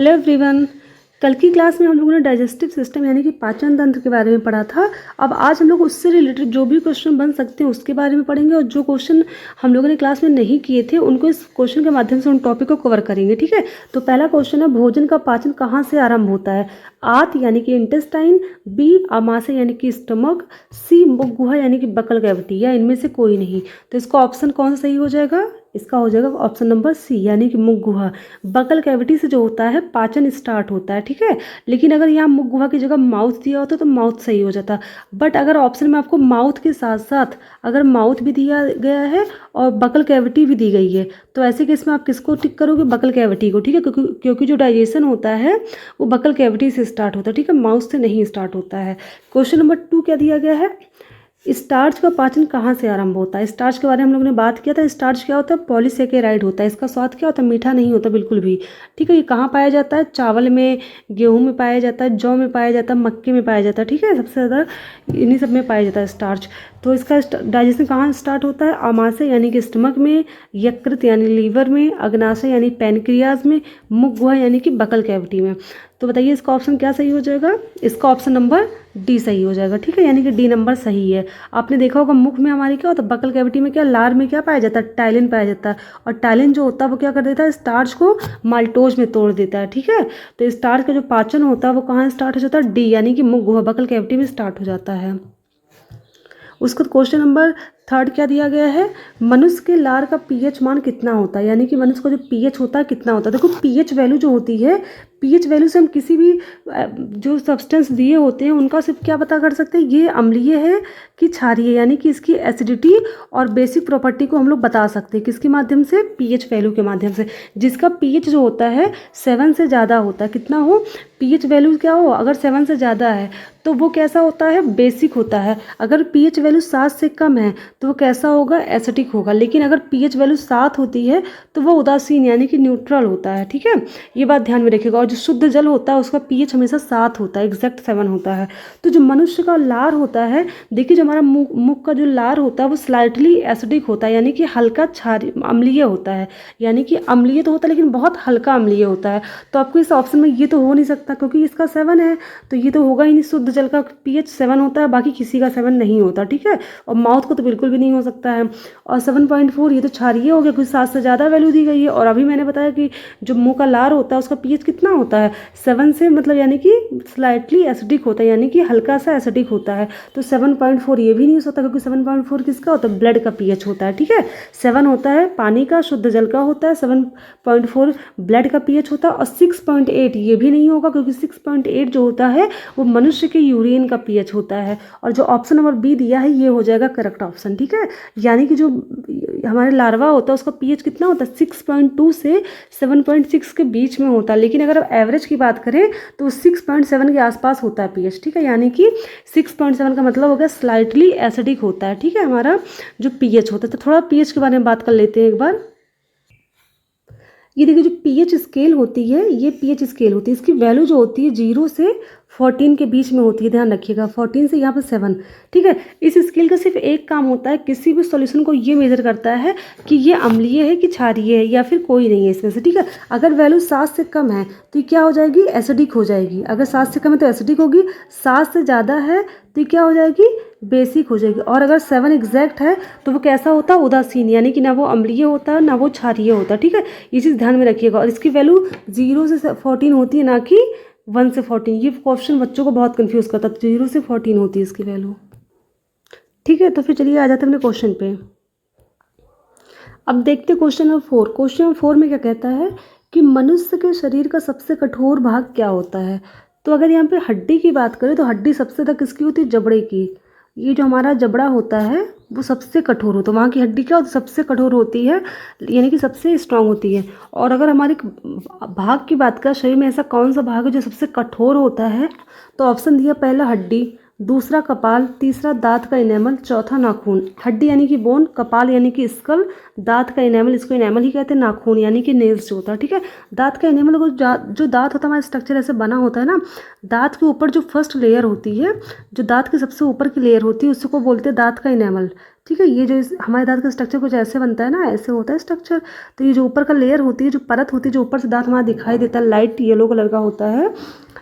Hello everyone. कल की class में हम लोगों ने डाइजेस्टिव सिस्टम यानी कि पाचन तंत्र के बारे में पढ़ा था। अब आज हम लोग उससे रिलेटेड जो भी क्वेश्चन बन सकते हैं उसके बारे में पढ़ेंगे, और जो क्वेश्चन हम लोगों ने क्लास में नहीं किए थे उनको इस क्वेश्चन के माध्यम से उन टॉपिक को कवर करेंगे। ठीक है, तो पहला क्वेश्चन है, भोजन का पाचन कहाँ से आरंभ होता है? आंत यानी कि इंटेस्टाइन, बी आमाशय यानी कि स्टमक, सी मुख गुहा यानी कि बकल कैविटी, या इनमें से कोई नहीं। तो इसका ऑप्शन कौन सा सही हो जाएगा? इसका हो जाएगा ऑप्शन नंबर सी यानी कि मुख गुहा। बकल कैविटी से जो होता है पाचन स्टार्ट होता है। ठीक है, लेकिन अगर यहाँ मुख गुहा की जगह माउथ दिया होता तो माउथ सही हो जाता। बट अगर ऑप्शन में आपको माउथ के साथ साथ अगर माउथ भी दिया गया है और बकल कैविटी भी दी गई है, तो ऐसे केस में आप किसको टिक करोगे? बकल कैविटी को। ठीक है, क्योंकि जो डाइजेशन होता है वो बकल कैविटी से स्टार्ट होता है। ठीक है, माउथ से नहीं स्टार्ट होता है। क्वेश्चन नंबर 2 क्या दिया गया है? स्टार्च का पाचन कहाँ से आरंभ होता है? स्टार्च के बारे में हम लोगों ने बात किया था। स्टार्च क्या होता है? पॉलीसेकेराइड होता है। इसका स्वाद क्या होता है? मीठा नहीं होता बिल्कुल भी। ठीक है, ये कहाँ पाया जाता है? चावल में, गेहूं में पाया जाता है, जौ में पाया जाता है, मक्के में पाया जाता है। ठीक है, सबसे ज़्यादा इन्हीं सब में पाया जाता है स्टार्च। तो इसका डाइजेशन कहाँ स्टार्ट होता है? आमाशय यानी कि स्टमक में, यकृत यानी लीवर में, अग्नाशय यानी पैनक्रियाज में, मुख गुहा यानी कि बकल कैविटी में। तो बताइए इसका ऑप्शन क्या सही हो जाएगा? इसका ऑप्शन नंबर डी सही हो जाएगा। ठीक है, यानी कि डी नंबर सही है। आपने देखा होगा मुख में हमारी क्या होता है? बकल कैविटी में क्या, लार में क्या पाया जाता है? टाइलिन पाया जाता है। और टाइलिन जो होता है वो क्या कर देता है? स्टार्च को माल्टोज में तोड़ देता है। ठीक है, तो स्टार्च का जो पाचन होता है वो कहाँ स्टार्ट हो जाता है? डी यानी कि मुख गुहा बकल कैविटी में स्टार्ट हो जाता है। उसका क्वेश्चन नंबर 3 क्या दिया गया है? मनुष्य के लार का पीएच मान कितना होता है? यानी कि मनुष्य का जो पीएच होता है कितना होता है? देखो पीएच वैल्यू जो होती है, पीएच वैल्यू से हम किसी भी जो सब्सटेंस दिए होते हैं उनका सिर्फ क्या पता कर सकते हैं, ये अम्लीय है कि क्षारीय, यानी कि इसकी एसिडिटी और बेसिक प्रॉपर्टी को हम लोग बता सकते हैं किसके माध्यम से? पीएच वैल्यू के माध्यम से। जिसका पीएच जो होता है 7 से ज़्यादा होता है, कितना हो? पीएच वैल्यू क्या हो? अगर 7 से ज़्यादा है तो वो कैसा होता है? बेसिक होता है। अगर पीएच वैल्यू 7 से कम है तो वो कैसा होगा? एसिडिक होगा। लेकिन अगर पीएच वैल्यू 7 होती है तो वो उदासीन यानी कि न्यूट्रल होता है। ठीक है, ये बात ध्यान में रखिएगा। और जो शुद्ध जल होता है उसका पीएच हमेशा 7 होता है, एग्जैक्ट 7 होता है। तो जो मनुष्य का लार होता है, देखिए जो हमारा मुख का जो लार होता है वो स्लाइटली एसिडिक होता है, यानी कि हल्का क्षारीय अम्लीय होता है। यानी कि अम्लीय तो होता है लेकिन बहुत हल्का अम्लीय होता है। तो आपको इस ऑप्शन में ये तो हो नहीं सकता क्योंकि इसका 7 है, तो ये तो होगा ही नहीं। शुद्ध जल का पीएच 7 होता है, बाकी किसी का 7 नहीं होता। ठीक है, और माउथ को तो बिल्कुल भी नहीं हो सकता है। और 7.4 ये तो क्षारीय हो गया क्योंकि 7 से ज़्यादा वैल्यू दी गई है। और अभी मैंने बताया कि जो मुंह का लार होता है उसका पीएच कितना होता है? 7 से, मतलब यानी कि स्लाइटली एसिडिक होता है, यानी कि हल्का सा एसिडिक होता है। तो 7.4 ये भी नहीं हो सकता क्योंकि 7.4 किसका होता है? ब्लड का पीएच होता है। ठीक है, 7 होता है पानी का, शुद्ध जल का होता है, 7.4 ब्लड का पीएच होता है। और 6.8 ये भी नहीं होगा क्योंकि 6.8 जो होता है वो मनुष्य के यूरिन का पीएच होता है। और जो ऑप्शन नंबर बी दिया है ये हो जाएगा करेक्ट ऑप्शन। ठीक है, यानी कि जो हमारे लार्वा होता है उसका पीएच कितना होता है? 6.2 से 7.6 के बीच में होता है। लेकिन अगर आप एवरेज की बात करें तो 6.7 के आसपास होता है पीएच। ठीक है, यानी कि 6.7 का मतलब हो गया स्लाइटली एसिडिक होता है। ठीक है, हमारा जो पीएच होता है। तो थोड़ा पीएच के बारे में बात कर लेते हैं एक बार। ये देखिए जो पीएच स्केल होती है, ये पीएच स्केल होती है, इसकी वैल्यू जो होती है 0 से 14 के बीच में होती है। ध्यान रखिएगा, 14 से यहाँ पर 7। ठीक है, इस स्केल का सिर्फ एक काम होता है, किसी भी सॉल्यूशन को ये मेजर करता है कि ये अम्लीय है कि क्षारीय है या फिर कोई नहीं है इसमें से। ठीक है, अगर वैल्यू 7 से कम है तो ये क्या हो जाएगी? एसिडिक हो जाएगी। अगर 7 से कम है तो एसिडिक होगी, 7 से ज़्यादा है तो ये क्या हो जाएगी? बेसिक हो जाएगी। और अगर 7 एग्जैक्ट है तो वो कैसा होता है? उदासीन, यानी कि ना वो अम्लीय होता है ना वो क्षारीय होता है। ठीक है, ये चीज़ ध्यान में रखिएगा। और इसकी वैल्यू 0 से 14 होती है, ना कि 1 से 14। ये क्वेश्चन बच्चों को बहुत कंफ्यूज करता है। 0 से 14 होती है इसकी वैल्यू। ठीक है, तो फिर चलिए आ जाते हैं अपने क्वेश्चन पे। अब देखते हैं क्वेश्चन नंबर 4। क्वेश्चन नंबर 4 में क्या कहता है कि मनुष्य के शरीर का सबसे कठोर भाग क्या होता है? तो अगर यहाँ पे हड्डी की बात करें तो हड्डी सबसे ज़्यादा किसकी होती है? जबड़े की। ये जो हमारा जबड़ा होता है वो सबसे कठोर होता है, वहाँ की हड्डी क्या होती है? सबसे कठोर होती है, यानी कि सबसे स्ट्रांग होती है। और अगर हमारे भाग की बात करें, शरीर में ऐसा कौन सा भाग है जो सबसे कठोर होता है? तो ऑप्शन दिया पहला हड्डी, दूसरा कपाल, तीसरा दांत का इनेमल, चौथा नाखून। हड्डी यानी कि बोन, कपाल यानी कि स्कल, दांत का इनेमल, इसको इनेमल ही कहते हैं, नाखून यानी कि नेल्स जो होता है, ठीक है। दांत का इनेमल को जो दांत होता है हमारा स्ट्रक्चर ऐसे बना होता है ना, दांत के ऊपर जो फर्स्ट लेयर होती है, जो दांत की सबसे ऊपर की लेयर होती है, उसको बोलते हैं दांत का इनेमल, ठीक है। ये जो हमारे दांत का स्ट्रक्चर कुछ ऐसे बनता है ना, ऐसे होता है स्ट्रक्चर। तो ये जो ऊपर का लेयर होती है, जो परत होती है, जो ऊपर से दांत हमारा दिखाई देता है, लाइट येलो कलर का होता है,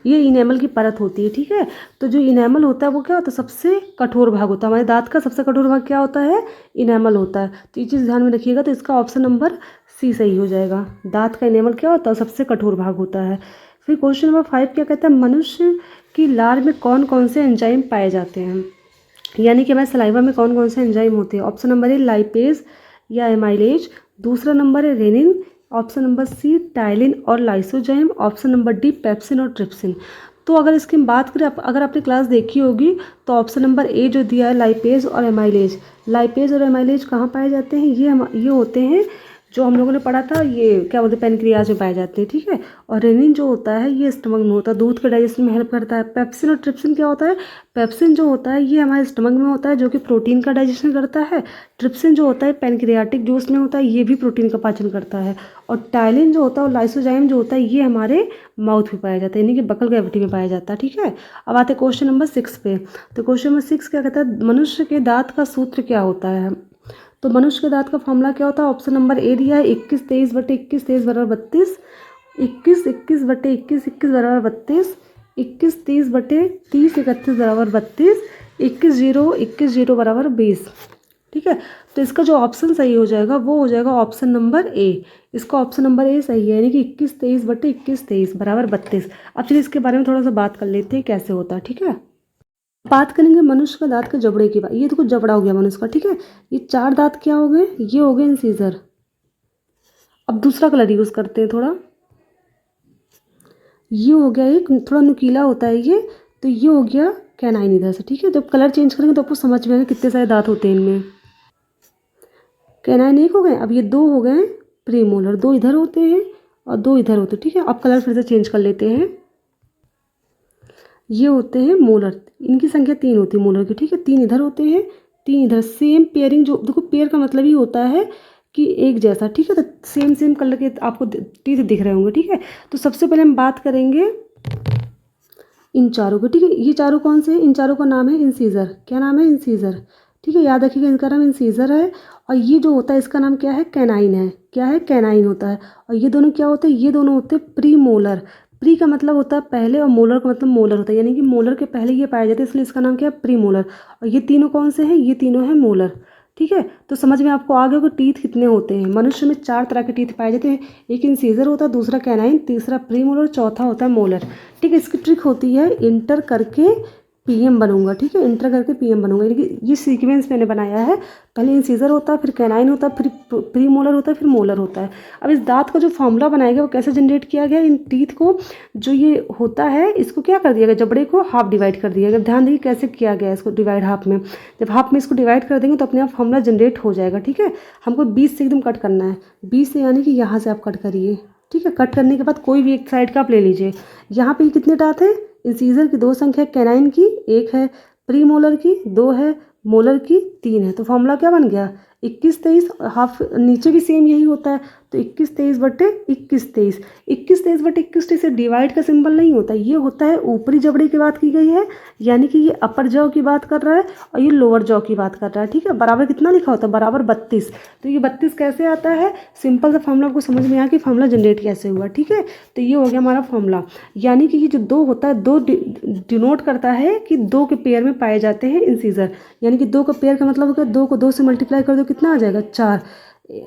ये इनेमल की परत होती है, ठीक है। तो जो इनेमल होता है वो क्या होता है, सबसे कठोर भाग होता है हमारे दांत का, सबसे कठोर भाग क्या होता है, इनेमल होता है। तो ये चीज़ ध्यान में रखिएगा। तो इसका ऑप्शन नंबर सी सही हो जाएगा। दांत का इनेमल क्या होता है, सबसे कठोर भाग होता है। फिर क्वेश्चन नंबर 5 क्या कहता है, मनुष्य की लार में कौन कौन से एंजाइम पाए जाते हैं, यानी कि हमारे सलाइवा में कौन कौन से एंजाइम होते हैं। ऑप्शन नंबर ए लाइपेज या एमाइलेज, दूसरा नंबर है rennin, option number C ptyalin और lysozyme, option number D pepsin और ट्रिप्सिन। तो अगर इसकी हम बात करें, अगर आपने क्लास देखी होगी तो ऑप्शन नंबर ए जो दिया है लाइपेज और एमाइलेज, लाइपेज और एमाइलेज कहाँ पाए जाते हैं, ये होते हैं जो हम लोगों ने पढ़ा था, ये क्या बोलते हैं, पेनक्रियाज में पाए जाते हैं, ठीक है। और रेनिन जो होता है ये स्टमक में होता है, दूध के डाइजेशन में हेल्प करता है। पेप्सिन और ट्रिप्सिन क्या होता है, पेप्सिन जो होता है ये हमारे स्टमक में होता है, जो कि प्रोटीन का डाइजेशन करता है। ट्रिप्सिन जो होता है पैनक्रियाटिक जूस में होता है, ये भी प्रोटीन का पाचन करता है। और टाइलिन जो होता है और लाइसोजाइम जो होता है ये हमारे माउथ में पाया जाता है, यानी कि बकल कैविटी में पाया जाता है, ठीक है। अब आते हैं क्वेश्चन नंबर 6 पे। तो क्वेश्चन नंबर 6 क्या कहता है, मनुष्य के दांत का सूत्र क्या होता है। तो मनुष्य के दांत का फॉर्मूला क्या होता है, ऑप्शन नंबर ए दिया है 21-23/21-23 21 21/21 21 21 30/30 31 21 21 0 20, ठीक है। तो इसका जो ऑप्शन सही हो जाएगा वो हो जाएगा ऑप्शन नंबर ए। इसका ऑप्शन नंबर ए सही है, यानी कि 21-23/21-23 अब चलिए इसके बारे में थोड़ा सा बात कर लेते हैं कैसे होता है, ठीक है। बात करेंगे मनुष्य का दांत के जबड़े की बात। ये तो कुछ जबड़ा हो गया मनुष्य का, ठीक है। ये 4 दांत क्या हो गए, ये हो गए इंसीजर। अब दूसरा कलर यूज़ करते हैं थोड़ा, ये हो गया एक थोड़ा नुकीला होता है ये, तो ये हो गया कैनाइन इधर से, ठीक है। जब कलर चेंज करेंगे तो आपको समझ में आएगा कितने सारे दांत होते हैं इनमें। कैनाइन एक हो गए, अब ये 2 हो गए प्रीमोलर, 2 इधर होते हैं और 2 इधर होते हैं, ठीक है। अब कलर फिर से चेंज कर लेते हैं, ये होते हैं मोलर, इनकी संख्या 3 होती है मोलर की, ठीक है। 3 इधर होते हैं, 3 इधर, सेम पेयरिंग, जो देखो पेयर का मतलब ही होता है कि एक जैसा, ठीक है। तो सेम कलर के आपको टीथ दिख रहे होंगे, ठीक है। तो सबसे पहले हम बात करेंगे इन चारों को, ठीक है। ये चारों कौन से हैं, इन चारों का नाम है इंसीजर। क्या नाम है, इंसीजर, ठीक है। याद रखिएगा इनका नाम इंसीजर है। और ये जो होता है इसका नाम क्या है, कैनाइन है। क्या है, कैनाइन होता है। और ये दोनों क्या होते हैं, ये दोनों होते हैं प्री मोलर। प्री का मतलब होता है पहले और मोलर का मतलब मोलर होता है, यानी कि मोलर के पहले ये पाए जाते हैं, इसलिए इसका नाम क्या है, प्री मोलर। और ये तीनों कौन से हैं, ये तीनों हैं मोलर, ठीक है। तो समझ में आपको आ गया कि टीथ कितने होते हैं। मनुष्य में 4 तरह के टीथ पाए जाते हैं, एक इंसीजर होता है, दूसरा कैनाइन, तीसरा प्री मोलर, चौथा होता है मोलर, ठीक है। इसकी ट्रिक होती है इंटर करके पीएम बनूंगा, ठीक है। इंटर करके पीएम बनूंगा, यानी कि ये सीक्वेंस मैंने बनाया है, पहले इंसीजर होता है, फिर कैनाइन होता है, फिर प्री मोलर होता है, फिर मोलर होता है। अब इस दांत का जो फॉर्मूला बनाया गया वो कैसे जनरेट किया गया, इन टीथ को जो ये होता है इसको क्या कर दिया गया, जबड़े को हाफ डिवाइड कर दिया गया। ध्यान देखिए कैसे किया गया इसको डिवाइड हाफ में, जब हाफ में इसको डिवाइड कर देंगे तो अपने आप फॉर्मूला जनरेट हो जाएगा, ठीक है। हमको 20 से एकदम कट करना है, 20 से यानी कि यहाँ से आप कट करिए, ठीक है। कट करने के बाद कोई भी एक साइड का आप ले लीजिए। यहाँ पे कितने दांत हैं, इंसीजर की 2 संख्या, कैनाइन की 1 है, प्री मोलर की 2 है, मोलर की 3 है। तो फॉर्मूला क्या बन गया, 21-23, हाफ नीचे भी सेम यही होता है, तो 21-23/21-23 21-23/21-23 से डिवाइड का सिंबल नहीं होता, ये होता है ऊपरी जबड़े की बात की गई है, यानी कि ये अपर जॉ की बात कर रहा है और ये लोअर जॉ की बात कर रहा है, ठीक है। बराबर कितना लिखा होता है, बराबर 32। तो ये 32 कैसे आता है, सिंपल सा फॉर्मूला आपको समझ में आया कि फॉर्मूला जनरेट कैसे हुआ, ठीक है। तो ये हो गया हमारा फॉर्मूला, यानी कि ये जो 2 होता है, 2 डिनोट करता है कि 2 के पेयर में पाए जाते हैं इंसीजर, यानी कि 2 का पेयर का मतलब होगा 2 को 2 से मल्टीप्लाई कर दो कितना आ जाएगा, 4।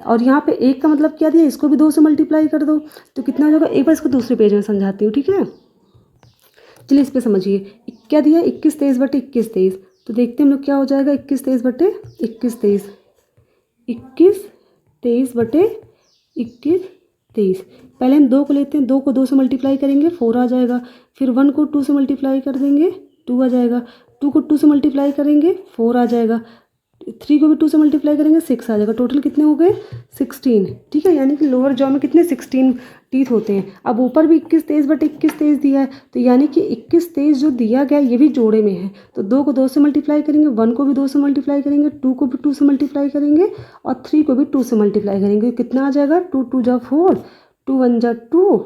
और यहाँ पे 1 का मतलब क्या दिया, इसको भी 2 से मल्टीप्लाई कर दो तो कितना हो जाएगा। एक बार इसको दूसरे पेज में समझाती हूँ, ठीक है। चलिए इस पे समझिए, क्या दिया 21-23/21-23, तो देखते हैं हम लोग क्या हो जाएगा, 21-23/21-23 21-23/21-23। पहले हम 2 को लेते हैं, 2 को 2 से मल्टीप्लाई करेंगे 4 आ जाएगा, फिर 1 को 2 से मल्टीप्लाई कर देंगे 2 आ जाएगा, 2 को 2 से मल्टीप्लाई करेंगे 4 आ जाएगा, 3 को भी 2 से मल्टीप्लाई करेंगे 6 आ जाएगा। टोटल कितने हो गए 16, ठीक है। यानी कि लोअर जॉ में कितने 16 टीथ होते हैं। अब ऊपर भी 21 23 बटे 21 23 दिया है, तो यानी कि 21 23 जो दिया गया ये भी जोड़े में है, तो 2 को 2 से मल्टीप्लाई करेंगे, 1 को भी 2 से मल्टीप्लाई करेंगे, 2 को भी 2 से मल्टीप्लाई करेंगे और 3 को भी 2 से मल्टीप्लाई करेंगे। कितना आ जाएगा 2 2 जा 4, 2 1 जा 2,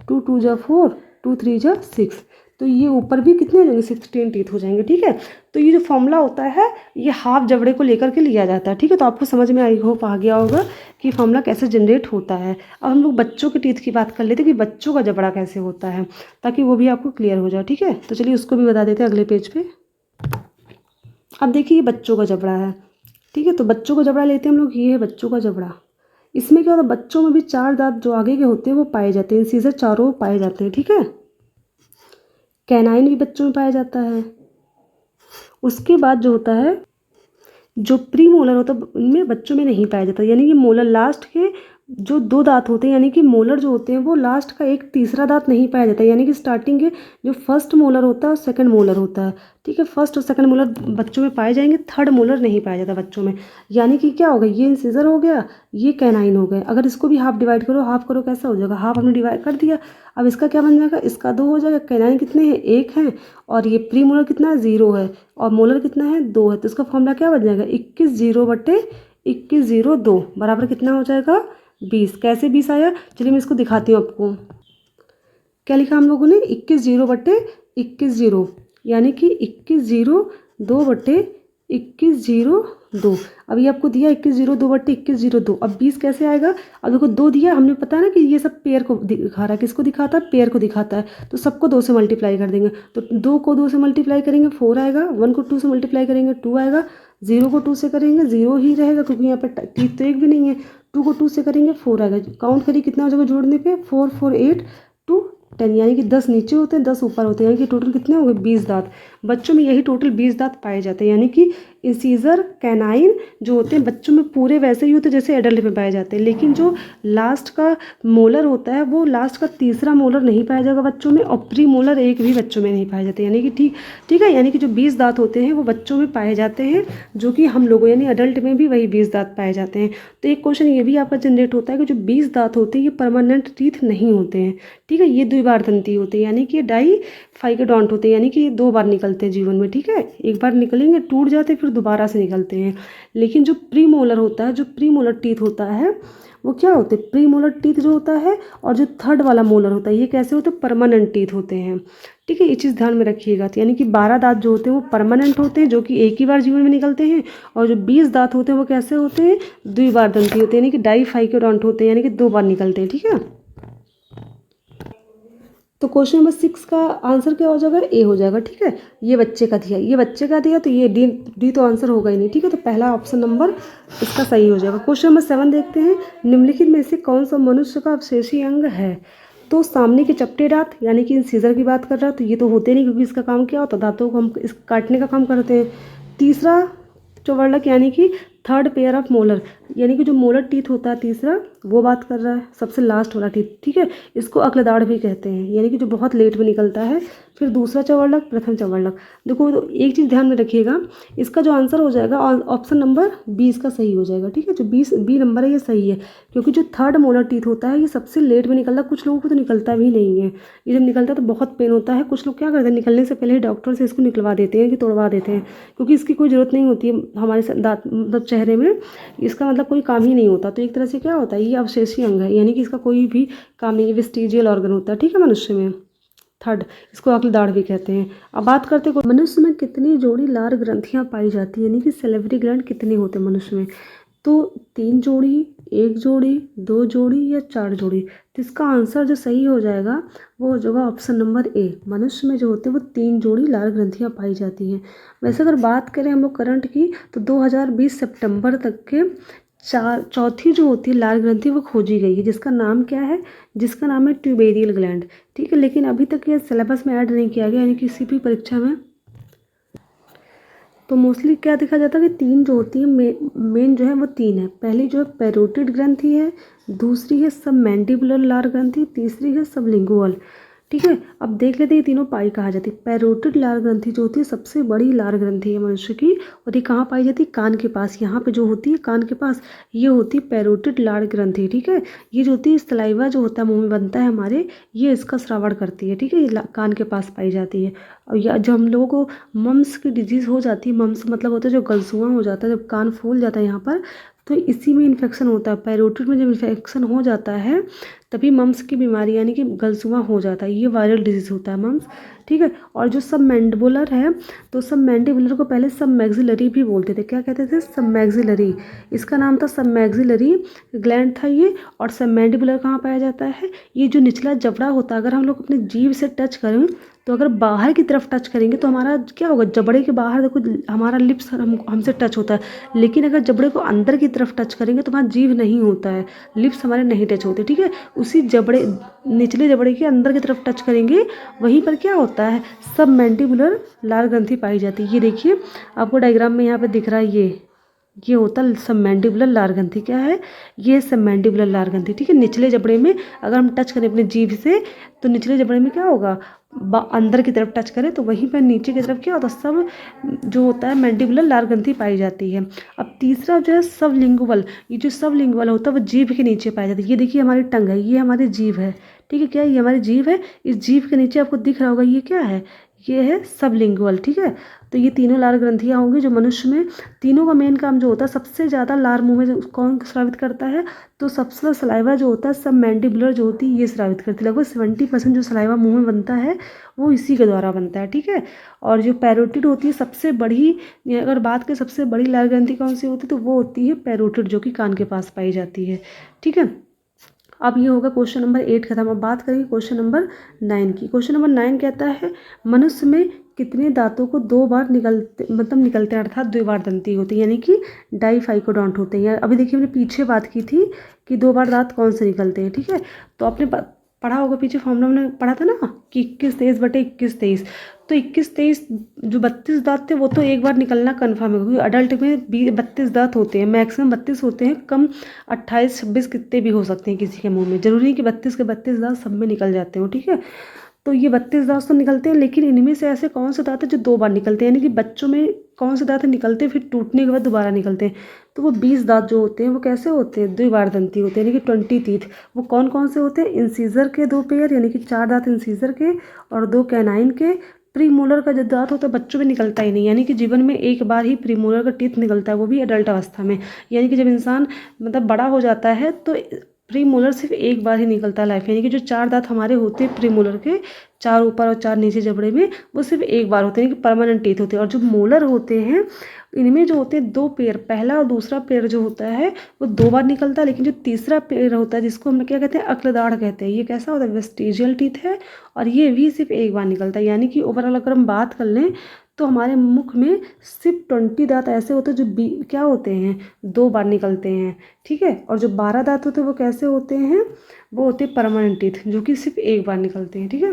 2 2 जा 4, 2 3 जा 6, तो ये ऊपर भी कितने हो जाएंगे 16 टीथ हो जाएंगे, ठीक है। तो ये जो फॉर्मूला होता है ये हाफ जबड़े को लेकर के लिया जाता है, ठीक है। तो आपको समझ में आई होप आ गया होगा कि फॉर्मूला कैसे जनरेट होता है। अब हम लोग बच्चों के टीथ की बात कर लेते हैं कि बच्चों का जबड़ा कैसे होता है, ताकि वो भी आपको क्लियर हो जाए, ठीक है। तो चलिए उसको भी बता देते हैं अगले पेज पे। अब देखिए ये बच्चों का जबड़ा है, ठीक है। तो बच्चों का जबड़ा लेते हैं हम लोग, ये है बच्चों का जबड़ा। इसमें क्या होता है बच्चों में भी 4 दांत जो आगे के होते हैं वो पाए जाते हैं, इंसिजर चारों पाए जाते हैं, ठीक है। कैनाइन भी बच्चों में पाया जाता है। उसके बाद जो होता है जो प्री मोलर होता है उनमें बच्चों में नहीं पाया जाता, यानी कि मोलर लास्ट के जो 2 दांत होते हैं, यानी कि मोलर जो होते हैं वो लास्ट का एक तीसरा दांत नहीं पाया जाता, यानी कि स्टार्टिंग के जो फर्स्ट मोलर होता है और सेकंड मोलर होता है, ठीक है। फर्स्ट और सेकंड मोलर बच्चों में पाए जाएंगे, थर्ड मोलर नहीं पाया जाता बच्चों में। यानी कि क्या होगा, ये इंसिजर हो गया, ये कैनाइन हो गए। अगर इसको भी हाफ डिवाइड करो, हाफ करो कैसा हो जाएगा, हाफ हमने डिवाइड कर दिया। अब इसका क्या बन जाएगा, इसका 2 हो जाएगा। कैनाइन कितने हैं 1 है, और ये प्री मोलर कितना है 0 है, और मोलर कितना है 2 है। तो इसका फॉर्मूला क्या बन जाएगा 21 0 बटे 21 0 2 बराबर कितना हो जाएगा 20। कैसे 20 आया, चलिए मैं इसको दिखाती हूँ आपको। क्या लिखा हम लोगों ने 21 0 बटे 21 0, यानी कि 21 0 2 बटे 21 0 2। अभी आपको दिया 21 0 2 बटे 21 0 2। अब 20 कैसे आएगा, अब देखो 2 दिया, हमने पता है ना कि ये सब पेयर को दिखा रहा है, किसको दिखाता है पेयर को दिखाता है, तो सबको 2 से मल्टीप्लाई कर देंगे। तो 2 को 2 से मल्टीप्लाई करेंगे 4 आएगा, 1 को 2 से मल्टीप्लाई करेंगे 2 आएगा, 0 को 2 से करेंगे 0 ही रहेगा क्योंकि यहाँ पर टीथ तो एक भी नहीं है। 2 को 2 से करेंगे 4 आएगा। काउंट करिए कितना हो जाएगा जोड़ने पे 4 4 8 2 10, यानी कि 10 नीचे होते हैं 10 ऊपर होते हैं, यानी कि टोटल कितने हो गए 20 दांत। बच्चों में यही टोटल 20 दांत पाए जाते हैं, यानी कि इंसीजर कैनाइन जो होते हैं बच्चों में पूरे वैसे ही होते हैं जैसे एडल्ट में पाए जाते हैं, लेकिन जो लास्ट का मोलर होता है वो लास्ट का तीसरा मोलर नहीं पाया जाएगा बच्चों में, और प्री मोलर एक भी बच्चों में नहीं पाए जाते, यानी कि ठीक है। यानी कि जो 20 दांत होते हैं वो बच्चों में पाए जाते हैं, जो कि हम लोगों यानी अडल्ट में भी वही 20 दांत पाए जाते हैं। तो एक क्वेश्चन ये भी आपका जनरेट होता है कि जो 20 दांत होते हैं ये परमानेंट टीथ नहीं होते हैं, ठीक है। ये द्विबार दंती होते हैं, यानी कि डाई फाइकोडोंट होते हैं, यानी कि ये 2 बार निकलते हैं जीवन में, ठीक है। एक बार निकलेंगे टूट जाते फिर दोबारा से निकलते हैं। लेकिन जो प्री मोलर होता है, जो प्री मोलर टीथ होता है वो क्या होते हैं, प्री मोलर टीथ जो होता है और जो थर्ड वाला मोलर होता है ये कैसे होते हैं परमानेंट टीथ होते हैं, ठीक है। ये चीज़ ध्यान में रखिएगा। तो यानी कि 12 दांत जो होते हैं वो परमानेंट होते हैं, जो कि एक ही बार जीवन में निकलते हैं, और जो 20 दांत होते हैं वो कैसे होते हैं द्विबार दंती होते हैं, यानी कि डाई फाइकोडोंट होते हैं, यानी कि 2 बार निकलते हैं, ठीक है। तो क्वेश्चन नंबर 6 का आंसर क्या हो जाएगा ए हो जाएगा, ठीक है। ये बच्चे का दिया, ये बच्चे का दिया, तो ये डी तो आंसर होगा ही नहीं, ठीक है। तो पहला ऑप्शन नंबर इसका सही हो जाएगा। क्वेश्चन नंबर 7 देखते हैं, निम्नलिखित में से कौन सा मनुष्य का अवशेषी अंग है। तो सामने के चपटे दांत यानी कि इंसिजर की बात कर रहा है, तो ये तो होते नहीं क्योंकि इसका काम क्या होता है दांतों को हम इस काटने का काम करते हैं। तीसरा चौवर्लक यानी कि थर्ड पेयर ऑफ मोलर, यानी कि जो मोलर टीथ होता है तीसरा वो बात कर रहा है, सबसे लास्ट वाला टीथ, ठीक है। इसको अक्लदाड़ भी कहते हैं, यानी कि जो बहुत लेट में निकलता है। फिर दूसरा चौवर्लक, प्रथम चौवर्लक। देखो तो एक चीज़ ध्यान में रखिएगा, इसका जो आंसर हो जाएगा ऑप्शन नंबर 20 का सही हो जाएगा, ठीक है। जो 20 बी नंबर है ये सही है, क्योंकि जो थर्ड मोलर टीथ होता है ये सबसे लेट में निकलता है। कुछ लोगों को तो निकलता भी नहीं है, ये जब निकलता है तो बहुत पेन होता है। कुछ लोग क्या करते हैं निकलने से पहले ही डॉक्टर से इसको निकलवा देते हैं कि तोड़वा देते हैं, क्योंकि इसकी कोई ज़रूरत नहीं होती है हमारे दांत मतलब चेहरे में, इसका मतलब कोई काम ही नहीं होता। तो एक तरह से क्या होता है ये अवशेषी अंग है, यानी कि इसका कोई भी काम नहीं है, वेस्टिजियल ऑर्गन होता है, ठीक है मनुष्य में। थर्ड इसको अक्लदाड़ भी कहते हैं। अब बात करते हैं मनुष्य में कितनी जोड़ी लार ग्रंथियां पाई जाती है, यानी कि सैलिवरी ग्लैंड कितने होते हैं मनुष्य में। तो 3 जोड़ी, 1 जोड़ी, 2 जोड़ी या 4 जोड़ी। तो इसका आंसर जो सही हो जाएगा वो हो जाएगा ऑप्शन नंबर ए। मनुष्य में जो होते हैं वो 3 जोड़ी लार ग्रंथियां पाई जाती हैं। वैसे अगर बात करें हम लोग करंट की, तो 2020 सितंबर तक के चौथी जो होती है लार ग्रंथि वो खोजी गई है, जिसका नाम क्या है, जिसका नाम है ट्यूबेरियल ग्लैंड, ठीक है। लेकिन अभी तक ये सिलेबस में ऐड नहीं किया गया, यानी किसी भी परीक्षा में। तो मोस्टली क्या देखा जाता है कि 3 जो होती है मेन जो है वो 3 है। पहली जो है पैरोटिड ग्रंथि है, दूसरी है सब मैंडिबुलर लार ग्रंथि, तीसरी है सबलिंगुअल, ठीक है। अब देख लेते हैं ये तीनों पाई कहाँ जाती है। पैरोटिड लार ग्रंथि जो होती है सबसे बड़ी लार ग्रंथि है मनुष्य की, और ये कहाँ पाई जाती है, कान के पास। यहाँ पे जो होती है कान के पास, ये होती है पैरोटिड लार ग्रंथि। ठीक है, ये जो होती है सलाइवा जो होता है मुंह में बनता है हमारे, ये इसका श्रावण करती है। ठीक है, ये कान के पास पाई जाती है। और या जब हम लोगों को मम्स की डिजीज़ हो जाती है, मम्स मतलब होता है जो गलसुआं हो जाता है, जब कान फूल जाता है यहाँ पर, तो इसी में इन्फेक्शन होता है। पैरोटिड में जब इन्फेक्शन हो जाता है तभी मम्स की बीमारी यानी कि गलसुआं हो जाता है। ये वायरल डिजीज़ होता है मम्स। ठीक है, और जो सब मैंडिबुलर है, तो सब मैंडिबुलर को पहले सब मैक्सिलरी भी बोलते थे। क्या कहते थे, सब मैक्सिलरी। इसका नाम था सब मैक्सिलरी ग्लैंड था ये। और सब मैंडिबुलर कहाँ पाया जाता है, ये जो निचला जबड़ा होता है, अगर हम लोग अपने जीभ से टच करें तो अगर बाहर की तरफ टच करेंगे तो हमारा क्या होगा, जबड़े के बाहर देखो हमारा लिप्स हमसे टच होता है। लेकिन अगर जबड़े को अंदर की तरफ टच करेंगे तो हमारा जीभ नहीं होता है, लिप्स हमारे नहीं टच होते। ठीक है, उसी जबड़े निचले जबड़े के अंदर की तरफ टच करेंगे, वहीं पर क्या होता है, सब मैंडिबुलर लार ग्रंथि पाई जाती है। ये देखिए आपको डायग्राम में यहाँ पे दिख रहा है, ये होता है सब मैंडिबुलर लार ग्रंथि। क्या है, ये सब मैंडिबुलर लार ग्रंथि। ठीक है, निचले जबड़े में अगर हम टच करें अपने जीभ से तो निचले जबड़े में क्या होगा, अंदर की तरफ टच करें तो वहीं पर नीचे की तरफ क्या होता है, सब जो होता है मैंडिबुलर लार ग्रंथि पाई जाती है। अब तीसरा जो है सबलिंगुअल, ये जो सबलिंगुअल होता है वो जीभ के नीचे पाया जाता है। ये देखिए हमारी टंग है, ये हमारी जीभ है। ठीक है, क्या ये हमारी जीभ है, इस जीभ के नीचे आपको दिख रहा होगा ये क्या है, ये है सबलिंगुअल। ठीक है, तो ये तीनों लार ग्रंथियाँ होंगी जो मनुष्य में, तीनों का मेन काम जो होता है, सबसे ज़्यादा लार मुंह में कौन स्रावित करता है, तो सबसे सलाइवा जो होता है सब मैंडिबुलर जो होती है ये स्रावित करती है। लगभग 70% जो सलाइवा मुंह में बनता है वो इसी के द्वारा बनता है। ठीक है, और जो पैरोटिड होती है सबसे बड़ी, अगर बात करें सबसे बड़ी लार ग्रंथि कौन सी होती है, तो वो होती है पैरोटिड जो कि कान के पास पाई जाती है। ठीक है, अब ये होगा क्वेश्चन नंबर 8 खत्म। अब बात करेंगे क्वेश्चन नंबर 9 की। क्वेश्चन नंबर 9 कहता है मनुष्य में कितने दांतों को दो बार निकलते हैं, अर्थात द्विबार दंती होती है, यानी कि डाइफाइकोडोंट होते हैं। अभी देखिए हमने पीछे बात की थी कि दो बार दांत कौन से निकलते हैं। ठीक है, तो आपने पढ़ा होगा पीछे फॉर्मूला हमने पढ़ा था ना कि 21-23/21-23। तो 21-23 जो 32 दांत थे वो तो एक बार निकलना कन्फर्म है, क्योंकि अडल्ट में 32 दांत होते हैं, मैक्सिमम 32 होते हैं, कम 28-26 कितने भी हो सकते हैं किसी के मुंह में। जरूरी है कि 32 के 32 दांत सब में निकल जाते हो। ठीक है, तो ये 32 दांत तो निकलते हैं, लेकिन इनमें से ऐसे कौन से दांत है जो दो बार निकलते हैं, यानी कि बच्चों में कौन से दांत निकलते हैं फिर टूटने के बाद दोबारा निकलते हैं। तो वो 20 दांत जो होते हैं वो कैसे होते हैं, द्विबार दंती होते हैं, यानी कि 20 टीथ। वो कौन कौन से होते हैं, इंसीजर के 2 पेयर, यानी कि 4 दांत इंसीजर के और 2 कैनाइन के। प्रीमोलर का जो दांत होता है बच्चों में निकलता ही नहीं, यानी कि जीवन में एक बार ही प्रीमोलर का टीथ निकलता है, वो भी अडल्ट अवस्था में। यानी कि जब इंसान मतलब बड़ा हो जाता है तो प्रीमोलर सिर्फ एक बार ही निकलता है लाइफ, यानी कि जो 4 दांत हमारे होते हैं प्रीमोलर के, 4 ऊपर और 4 नीचे जबड़े में, वो सिर्फ एक बार होते हैं, यानी कि परमानेंट टीथ होते हैं। और जो मोलर होते हैं इनमें जो होते हैं 2 पेयर, पहला और दूसरा पेयर जो होता है वो 2 बार निकलता है, लेकिन जो तीसरा पेयर होता है जिसको हम क्या कहते हैं, अक्लदाढ़ कहते हैं, ये कैसा होता है, वेस्टिजियल टीथ है, और ये भी सिर्फ एक बार निकलता है। यानी कि ओवरऑल अगर हम बात कर लें तो हमारे मुख में सिर्फ 20 दांत ऐसे होते हैं जो क्या होते हैं, 2 बार निकलते हैं। ठीक है, और जो 12 दांत होते हैं वो कैसे होते हैं, वो होते हैं परमानेंट टीथ, जो कि सिर्फ एक बार निकलते हैं। ठीक है,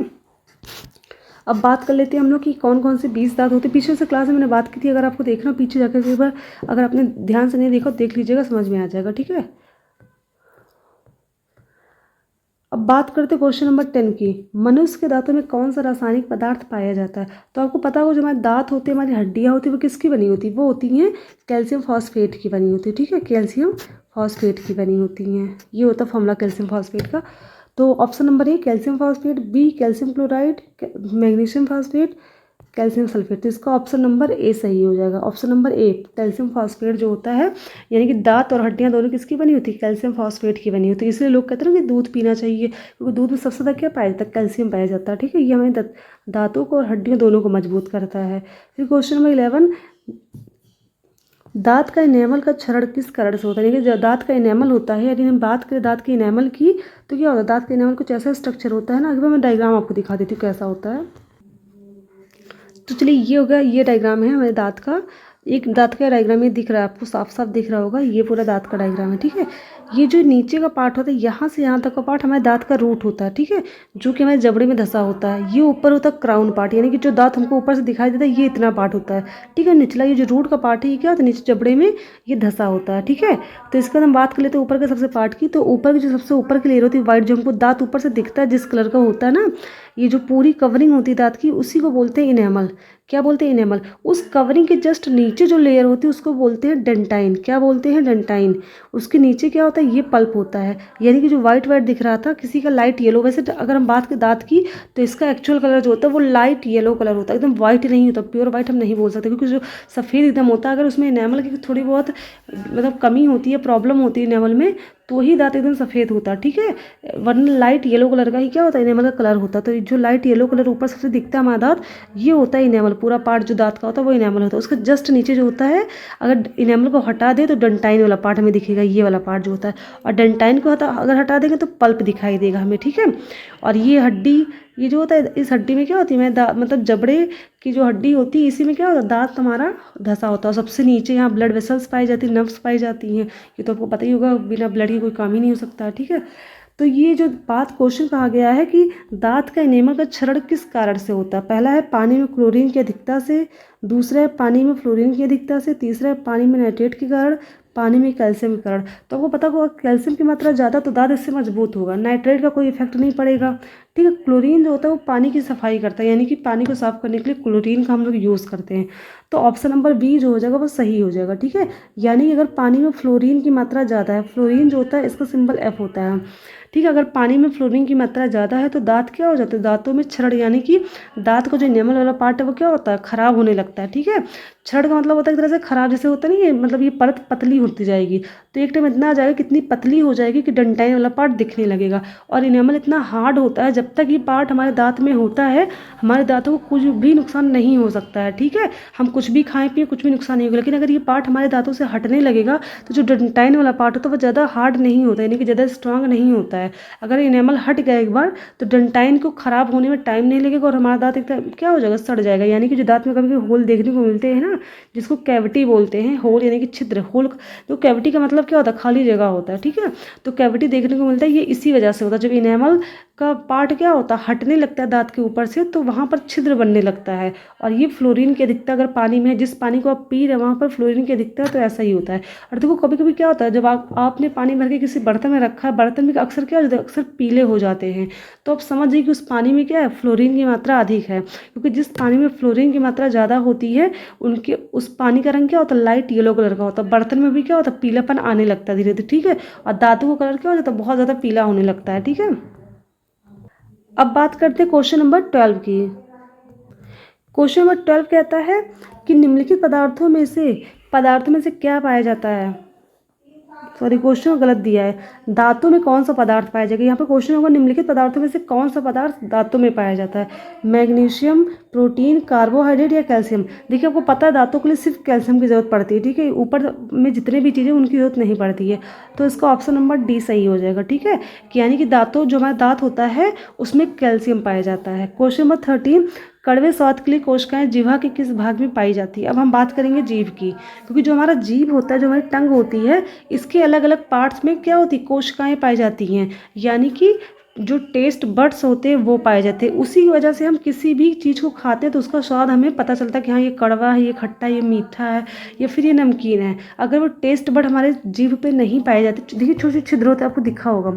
अब बात कर लेते हैं हम लोग कि कौन कौन से 20 दांत होते हैं। पीछे से क्लास में मैंने बात की थी, अगर आपको देखना पीछे जाकर एक बार, अगर आपने ध्यान से नहीं देखा तो देख लीजिएगा, समझ में आ जाएगा। ठीक है, अब बात करते हैं क्वेश्चन नंबर 10 की। मनुष्य के दांतों में कौन सा रासायनिक पदार्थ पाया जाता है। तो आपको पता होगा जो हमारे दांत होते हैं, हमारी हड्डियाँ होती है, वो किसकी बनी होती है, वो होती हैं कैल्शियम फॉस्फेट की बनी होती है। ठीक है, कैल्शियम फॉस्फेट की बनी होती हैं, ये होता है फॉर्मूला कैल्शियम फॉस्फेट का। तो option number A calcium phosphate, B calcium chloride, magnesium phosphate, calcium sulphate. तो इसका ऑप्शन नंबर ए सही हो जाएगा। Option number A calcium phosphate जो होता है, यानी कि दांत और हड्डियां दोनों किसकी बनी होती है, कैल्शियम फॉस्फेट की बनी होती है। इसलिए लोग कहते हैं ना कि दूध पीना चाहिए, क्योंकि दूध में सबसे ज़्यादा क्या पाया जाता है, कैल्शियम पाया जाता है। ठीक है, ये हमें दांतों को और हड्डियों दोनों को मजबूत करता है। फिर क्वेश्चन नंबर 11, दांत का इनेमल का क्षरण किस कारण से होता है। यानी कि दांत का इनेमल होता है, यदि हम बात करें दांत के इनेमल की तो क्या होता है, दांत के इनेमल कुछ ऐसा स्ट्रक्चर होता है ना, अगर मैं डायग्राम आपको दिखा देती हूँ कैसा होता है। तो चलिए ये हो गया, ये डायग्राम है हमारे दांत का। एक दांत का डायग्राम ये दिख रहा है आपको, साफ साफ दिख रहा होगा, ये पूरा दांत का डायग्राम है। ठीक है, ये जो नीचे का पार्ट होता है, यहाँ से यहाँ तक का पार्ट हमारे दांत का रूट होता है, ठीक है, जो कि हमारे जबड़े में धंसा होता है। ये ऊपर होता है क्राउन पार्ट, यानी कि जो दांत हमको ऊपर से दिखाई देता है ये इतना पार्ट होता है, ठीक है। निचला ये जो रूट का पार्ट है ये क्या होता है, नीचे जबड़े में ये धंसा होता है, ठीक है। तो इसके बाद हम बात कर लेते हैं ऊपर के सबसे पार्ट की। तो ऊपर की जो सबसे ऊपर की लेयर होती है वाइट, जो हमको दांत ऊपर से दिखता है जिस कलर का होता है ना, ये जो पूरी कवरिंग होती है दांत की, उसी को बोलते हैं इनेमल। क्या बोलते हैं, इनेमल। उस कवरिंग के जस्ट नीचे जो लेयर होती है उसको बोलते हैं डेंटाइन। क्या बोलते हैं, डेंटाइन। उसके नीचे क्या होता है, ये पल्प होता है, यानी कि जो वाइट वाइट दिख रहा था किसी का लाइट येलो। वैसे अगर हम बात करें दांत की तो इसका एक्चुअल कलर जो होता है वो लाइट येलो कलर होता है, एकदम वाइट नहीं होता, प्योर वाइट हम नहीं बोल सकते, क्योंकि जो सफ़ेद एकदम होता है अगर उसमें इनेमल की थोड़ी बहुत मतलब कमी होती है, प्रॉब्लम होती है इनेमल में, तो ही दांत एकदम सफ़ेद होता है, ठीक है। वरना लाइट येलो कलर का ही क्या होता है, इनेमल का कलर होता है। तो जो लाइट येलो कलर ऊपर सबसे दिखता है हमारा दांत, ये होता है इनेमल। पूरा पार्ट जो दांत का होता है वो इनेमल होता है। उसका जस्ट नीचे जो होता है, अगर इनेमल को हटा दे तो डेंटाइन वाला पार्ट हमें दिखेगा, ये वाला पार्ट जो होता है। और डेंटाइन को अगर हटा देंगे तो पल्प दिखाई देगा हमें, ठीक है। और ये हड्डी, ये जो होता है, इस हड्डी में क्या होती है, मतलब जबड़े की जो हड्डी होती है इसी में क्या होता है, दांत हमारा धंसा होता है। सबसे नीचे यहाँ ब्लड वेसल्स पाई जाती है, नर्व्स पाई जाती हैं। ये तो आपको पता ही होगा, बिना ब्लड के कोई काम ही नहीं हो सकता, ठीक है। तो ये जो बात क्वेश्चन कहा गया है कि दांत का इनेमल का क्षरण किस कारण से होता है। पहला है पानी में क्लोरीन की अधिकता से, दूसरा है पानी में फ्लोरीन की अधिकता से, तीसरा है पानी में नाइट्रेट के कारण, पानी में कैल्शियम के कारण। तो आपको पता होगा कैल्शियम की मात्रा ज़्यादा तो दांत इससे मजबूत होगा, नाइट्रेट का कोई इफेक्ट नहीं पड़ेगा, ठीक है। क्लोरीन जो होता है वो पानी की सफाई करता है, यानी कि पानी को साफ करने के लिए क्लोरीन का हम लोग यूज़ करते हैं। तो ऑप्शन नंबर बी जो हो जाएगा वो सही हो जाएगा, ठीक है। यानी कि अगर पानी में फ्लोरीन की मात्रा ज़्यादा है, फ्लोरीन जो होता है इसका सिंबल एफ होता है, ठीक है। अगर पानी में फ्लोरीन की मात्रा ज़्यादा है तो दांत क्या हो जाता है, दांतों में क्षरण, यानी कि दांत का जो इनेमल वाला पार्ट है वो क्या होता है, खराब होने लगता है, ठीक है। क्षरण का मतलब होता है एक तरह से खराब, जैसे होता नहीं है, मतलब ये परत पतली होती जाएगी। तो एक टाइम इतना आ जाएगा कितनी पतली हो जाएगी कि डेंटाइन वाला पार्ट दिखने लगेगा। और इनेमल इतना हार्ड होता है, जब तक ये पार्ट हमारे दांत में होता है हमारे दांतों को कुछ भी नुकसान नहीं हो सकता है, ठीक है। हम कुछ भी खाएं पिए कुछ भी नुकसान नहीं होगा। लेकिन अगर ये पार्ट हमारे दांतों से हटने लगेगा तो जो डेंटाइन वाला पार्ट होता है वो ज़्यादा हार्ड नहीं होता है, यानी कि ज़्यादा स्ट्रांग नहीं होता है। अगर इनेमल हट गया एक बार तो डेंटाइन को खराब होने में टाइम नहीं लगेगा और हमारा दांत एकदम क्या हो जाएगा, सड़ जाएगा। यानी कि जो दांत में कभी कभी होल देखने को मिलते हैं ना, जिसको कैविटी बोलते हैं, होल यानी कि छिद्र, होल। तो कैविटी का मतलब क्या होता है, खाली जगह होता है, ठीक है। तो कैविटी देखने को मिलता है, ये इसी वजह से होता है। जब इनेमल का पार्ट क्या होता है, हटने लगता है दांत के ऊपर से, तो वहाँ पर छिद्र बनने लगता है। और ये फ्लोरीन की अधिकता अगर पानी में है, जिस पानी को आप पी रहे हैं वहाँ पर फ्लोरीन की अधिकता है, तो ऐसा ही होता है। और देखो कभी कभी क्या होता है, जब आपने पानी भर के किसी बर्तन में रखा है, बर्तन में अक्सर क्या हो जाता है, अक्सर पीले हो जाते हैं। तो आप समझिए कि उस पानी में क्या है, फ्लोरीन की मात्रा अधिक है। क्योंकि जिस पानी में फ्लोरीन की मात्रा ज़्यादा होती है उनके उस पानी का रंग क्या होता है, लाइट येलो कलर का होता है। बर्तन में भी क्या होता है, पीलापन आने लगता है धीरे धीरे, ठीक है। और दांतों का कलर क्या हो जाता है, बहुत ज़्यादा पीला होने लगता है, ठीक है। अब बात करते हैं क्वेश्चन नंबर 12 की। क्वेश्चन नंबर 12 कहता है कि निम्नलिखित पदार्थों में से क्या पाया जाता है। सॉरी, क्वेश्चन गलत दिया है। दांतों में कौन सा पदार्थ पाया जाएगा, यहाँ पर क्वेश्चन होगा निम्नलिखित पदार्थों में से कौन सा पदार्थ दांतों में पाया जाता है। मैग्नीशियम, प्रोटीन, कार्बोहाइड्रेट या कैल्शियम। देखिए आपको पता है दांतों के लिए सिर्फ कैल्शियम की जरूरत पड़ती है, ठीक है। ऊपर में जितने भी चीज़ें उनकी जरूरत नहीं पड़ती है। तो इसका ऑप्शन नंबर डी सही हो जाएगा, ठीक है। कि यानी कि दांतों, जो हमारा दांत होता है उसमें कैल्शियम पाया जाता है। क्वेश्चन नंबर 13, कड़वे स्वाद के लिए कोशिकाएं जिह्वा के किस भाग में पाई जाती है। अब हम बात करेंगे जीभ की, क्योंकि जो हमारा जीभ होता है, जो हमारी टंग होती है, इसके अलग अलग पार्ट्स में क्या होती है, कोशिकाएं पाई जाती हैं। यानी कि जो टेस्ट बड्स होते हैं वो पाए जाते हैं। उसी की वजह से हम किसी भी चीज़ को खाते हैं तो उसका स्वाद हमें पता चलता है कि हाँ ये कड़वा है, ये खट्टा है, ये मीठा है, या फिर ये नमकीन है। अगर वो टेस्ट बड हमारे जीभ पे नहीं पाए जाते, देखिए छोटे छोटे छिद्र होते हैं, आपको दिखा होगा,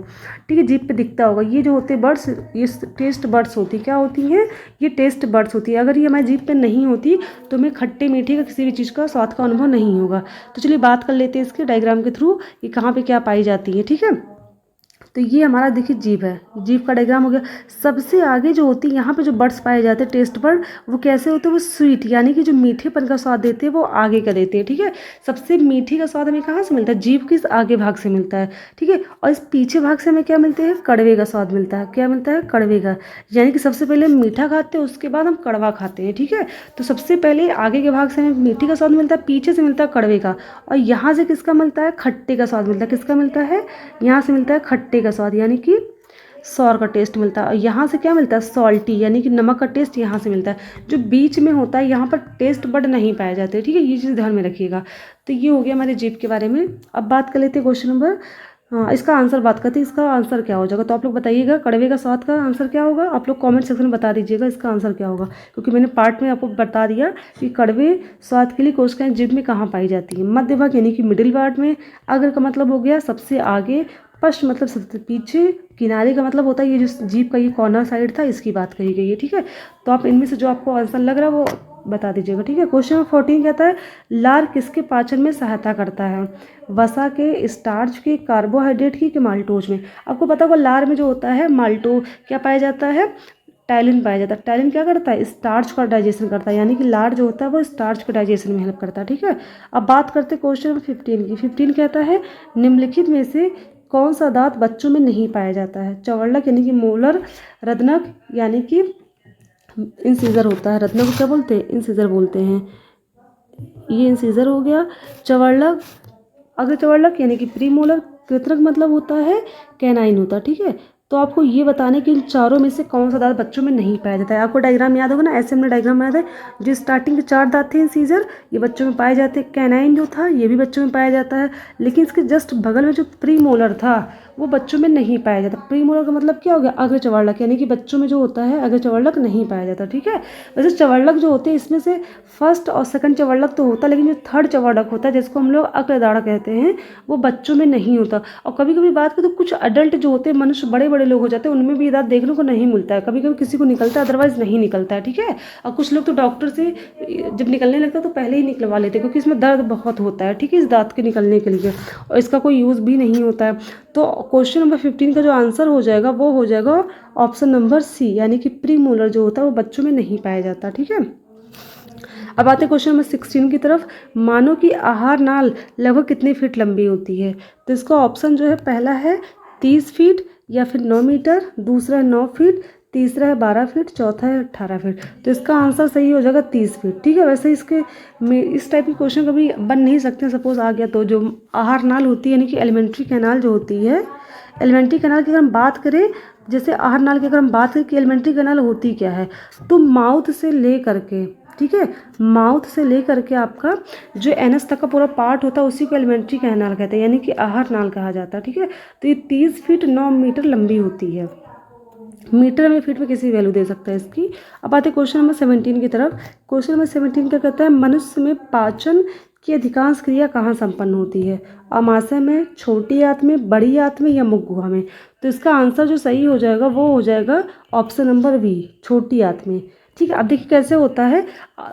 ठीक है, जीभ पे दिखता होगा। ये जो होते हैं बड्स, ये टेस्ट बड्स होती है। क्या होती हैं, ये टेस्ट बड्स होती है। अगर ये हमारे जीभ पे नहीं होती तो हमें खट्टे मीठे का किसी भी चीज़ का स्वाद का अनुभव नहीं होगा। तो चलिए बात कर लेते हैं इसके डायग्राम के थ्रू कि कहाँ पे क्या पाई जाती है, ठीक है। तो ये हमारा देखिए जीभ है, जीभ का डायग्राम हो गया। सबसे आगे जो होती है यहाँ पे जो बड्स पाए जाते हैं, टेस्ट बड, वो कैसे होते हैं, वो स्वीट, यानी कि जो मीठेपन का स्वाद देते हैं वो आगे का देते हैं, ठीक है। सबसे मीठी का स्वाद हमें कहाँ से मिलता है, जीभ के इस आगे भाग से मिलता है, ठीक है। और इस पीछे भाग से हमें क्या मिलते हैं, कड़वे का स्वाद मिलता है। क्या मिलता है, कड़वे का। यानी कि सबसे पहले हम मीठा खाते हैं, उसके बाद हम कड़वा खाते हैं, ठीक है। तो सबसे पहले आगे के भाग से हमें मीठी का स्वाद मिलता है, पीछे से मिलता है कड़वे का, और यहाँ से किसका मिलता है, खट्टे का स्वाद मिलता है। किसका मिलता है, यहाँ से मिलता है खट्टे का स्वाद, यानी कि सौर का टेस्ट मिलता है। और यहाँ से क्या मिलता है, सॉल्टी, यानी कि नमक का टेस्ट यहाँ से मिलता है। जो बीच में होता है यहाँ पर टेस्ट बड नहीं पाए जाते, ठीक है। ये चीज़ ध्यान में रखिएगा। तो ये हो गया हमारे जीभ के बारे में। अब बात कर लेते हैं क्वेश्चन नंबर हाँ, इसका आंसर बात करते हैं, इसका आंसर क्या हो जाएगा, तो आप लोग बताइएगा कड़वे का स्वाद का आंसर क्या होगा। आप लोग कमेंट सेक्शन में बता दीजिएगा इसका आंसर क्या होगा, क्योंकि मैंने पार्ट में आपको बता दिया कि कड़वे स्वाद के लिए कोशिकाएं जीभ में कहाँ पाई जाती हैं। मध्य भाग यानी कि मिडिल पार्ट में, अग्र का मतलब हो गया सबसे आगे, पश्च मतलब सबसे पीछे, किनारे का मतलब होता है ये जो जीभ का ये कॉर्नर साइड था इसकी बात कही गई है। ठीक है, तो आप इनमें से जो आपको आंसर लग रहा है वो बता दीजिएगा। ठीक है, क्वेश्चन नंबर 14 कहता है लार किसके पाचन में सहायता करता है, वसा के, स्टार्च के, कार्बोहाइड्रेट की, कि माल्टोज में। आपको पता होगा लार में जो होता है माल्टो क्या पाया जाता है, टाइलिन पाया जाता है। टाइलिन क्या करता है, स्टार्च का डाइजेशन करता है, यानी कि लार जो होता है वो स्टार्च के डाइजेशन में हेल्प करता है। ठीक है, अब बात करते हैं क्वेश्चन नंबर 15 की। 15 कहता है निम्नलिखित में से कौन सा दांत बच्चों में नहीं पाया जाता है, चवड़लक यानी कि मोलर, रत्नक यानी कि इंसीजर होता है, रत्नक को क्या बोलते हैं, इंसीजर बोलते हैं, ये इंसीजर हो गया। चवड़लक, अग्र चवड़लक यानी कि प्रीमोलर, कृतरक मतलब होता है कैनाइन होता है। ठीक है, तो आपको ये बताने कि इन चारों में से कौन सा दांत बच्चों में नहीं पाया जाता है। आपको डायग्राम याद होगा ना, ऐसे हमने डायग्राम बनाया था, जो स्टार्टिंग के 4 दांत थे इंसीजर ये बच्चों में पाए जाते हैं, कैनाइन जो था ये भी बच्चों में पाया जाता है, लेकिन इसके जस्ट बगल में जो प्रीमोलर था वो बच्चों में नहीं पाया जाता। प्रीमोलर का मतलब क्या हो गया, अग्र चवड़लक, यानी कि बच्चों में जो होता है अग्र चवड़लक नहीं पाया जाता। ठीक है, वैसे चवड़लक जो होते हैं इसमें से फर्स्ट और सेकंड चवड़लक तो होता है, लेकिन जो थर्ड चवड़लक होता है जिसको हम लोग अग्रदाढ़ कहते हैं वो बच्चों में नहीं होता। और कभी कभी बात करें तो कुछ अडल्ट जो होते हैं, मनुष्य बड़े बड़े लोग हो जाते हैं, उनमें भी ये दांत देखने को नहीं मिलता है, कभी कभी किसी को निकलता है अदरवाइज नहीं निकलता है। ठीक है, और कुछ लोग तो डॉक्टर से जब निकलने लगता है तो पहले ही निकलवा लेते हैं, क्योंकि इसमें दर्द बहुत होता है। ठीक है, इस दांत के निकलने के लिए, और इसका कोई यूज़ भी नहीं होता है। तो क्वेश्चन नंबर 15 का जो आंसर हो जाएगा वो हो जाएगा ऑप्शन नंबर सी, यानी कि प्रीमोलर जो होता है वो बच्चों में नहीं पाया जाता। ठीक है, अब आते हैं क्वेश्चन नंबर 16 की तरफ। मानव की आहार नाल लगभग कितने फीट लंबी होती है, तो इसका ऑप्शन जो है पहला है 30 फीट या फिर 9 मीटर, दूसरा है 9 फीट, तीसरा है 12 फीट, चौथा है 18 फीट। तो इसका आंसर सही हो जाएगा 30 फीट। ठीक है, वैसे इसके में इस टाइप के क्वेश्चन कभी बन नहीं सकते, सपोज आ गया तो। जो आहार नाल होती है यानी कि एलिमेंट्री कैनाल जो होती है, एलिमेंट्री कैनाल की अगर हम बात करें, जैसे आहार नाल की अगर हम बात करें कि एलिमेंट्री कैनाल होती क्या है, तो माउथ से ले करके, ठीक है, माउथ से ले करके आपका जो एनस तक का पूरा पार्ट होता है उसी को एलिमेंट्री कैनाल कहते हैं, यानी कि आहार नाल कहा जाता है। ठीक है, तो ये 30 फीट 9 मीटर लंबी होती है, मीटर में फीट में किसी वैल्यू दे सकता है इसकी। अब आते हैं क्वेश्चन नंबर 17 की तरफ। क्वेश्चन नंबर 17 क्या कहता है, मनुष्य में पाचन की अधिकांश क्रिया कहाँ संपन्न होती है, आमाशय में, छोटी आंत में, बड़ी आंत में या मुख गुहा में। तो इसका आंसर जो सही हो जाएगा वो हो जाएगा ऑप्शन नंबर बी, छोटी आंत में। ठीक है, अब देखिए कैसे होता है,